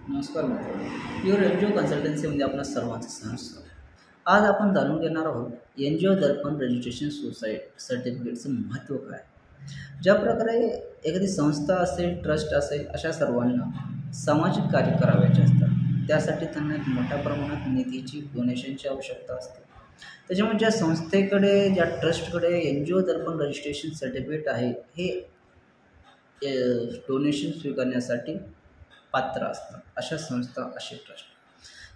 नमस्कार मित्रांनो, pure N G ओ कन्सल्टन्सीमध्ये आपलं सर्वांचं सहर्ष. आज आपण जाणून घेणार आहोत एन जी ओ दर्पण रजिस्ट्रेशन सर्टिफिकेटचं महत्त्व काय. ज्या प्रकारे एखादी संस्था असेल, ट्रस्ट असेल, अशा सर्वांना सामाजिक कार्य करावायचे असतात. त्यासाठी त्यांना एक मोठ्या प्रमाणात निधीची डोनेशनची आवश्यकता असते. त्याच्यामुळे ज्या संस्थेकडे, ज्या ट्रस्टकडे एन जी ओ दर्पण रजिस्ट्रेशन सर्टिफिकेट आहे, हे डोनेशन स्वीकारण्यासाठी पात्र असतात. अशा संस्था, असे ट्रस्ट.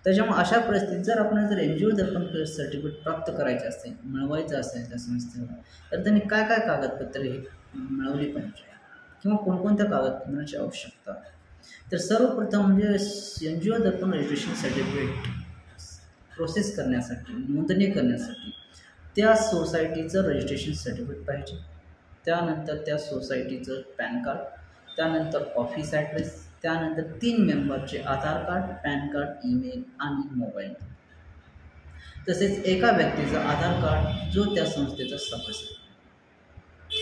त्याच्यामुळे अशा परिस्थितीत जर आपण एन जी ओ दर्पण सर्टिफिकेट प्राप्त करायचे असेल, मिळवायचं असेल त्या संस्थेला, तर त्यांनी काय काय कागदपत्रे मिळवली पाहिजे किंवा कोणकोणत्या कागदपत्रांची आवश्यकता. तर सर्वप्रथम म्हणजे एन जी ओ दर्पण रजिस्ट्रेशन सर्टिफिकेट प्रोसेस करण्यासाठी, नोंदणी करण्यासाठी त्या सोसायटीचं रजिस्ट्रेशन सर्टिफिकेट पाहिजे. त्यानंतर त्या सोसायटीचं पॅन कार्ड, त्यानंतर ऑफिस ॲड्रेस, त्यानंतर 3 मेंबरचे आधार कार्ड, पॅन कार्ड, ईमेल आणि मोबाईल. तसेच एका व्यक्तीचा आधार कार्ड जो त्या संस्थेचा सदस्य.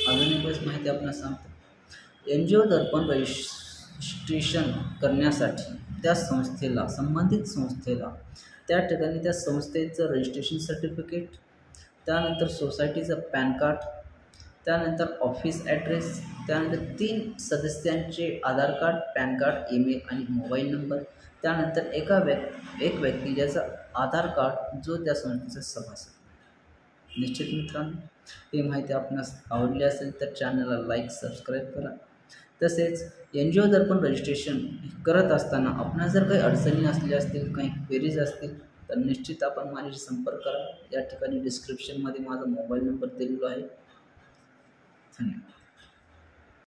अजून एक वेळेस माहिती आपल्याला सांगतो. एन जी ओ दर्पण रजिस्ट्रेशन करण्यासाठी त्या संस्थेला, संबंधित संस्थेला, त्या ठिकाणी त्या संस्थेचं रजिस्ट्रेशन सर्टिफिकेट, त्यानंतर सोसायटीचं पॅन कार्ड, त्यानंतर ऑफिस ॲड्रेस, त्यानंतर 3 सदस्यांचे आधार कार्ड, पॅन कार्ड, ईमेल आणि मोबाईल नंबर, त्यानंतर एक व्यक्ती ज्याचा आधार कार्ड जो त्या संस्थेचा सभासद. निश्चित मित्रांनो, ही माहिती आपणास आवडली असेल तर चॅनलला लाईक, सबस्क्राईब करा. तसेच एन जी ओ दर्पण रजिस्ट्रेशन करत असताना आपणास जर काही अडचणी असल्या असतील, काही क्वेरीज असतील, तर निश्चित आपण माझ्याशी संपर्क करा. या ठिकाणी डिस्क्रिप्शनमध्ये माझा मोबाईल नंबर दिलेला आहे. धन्यवाद.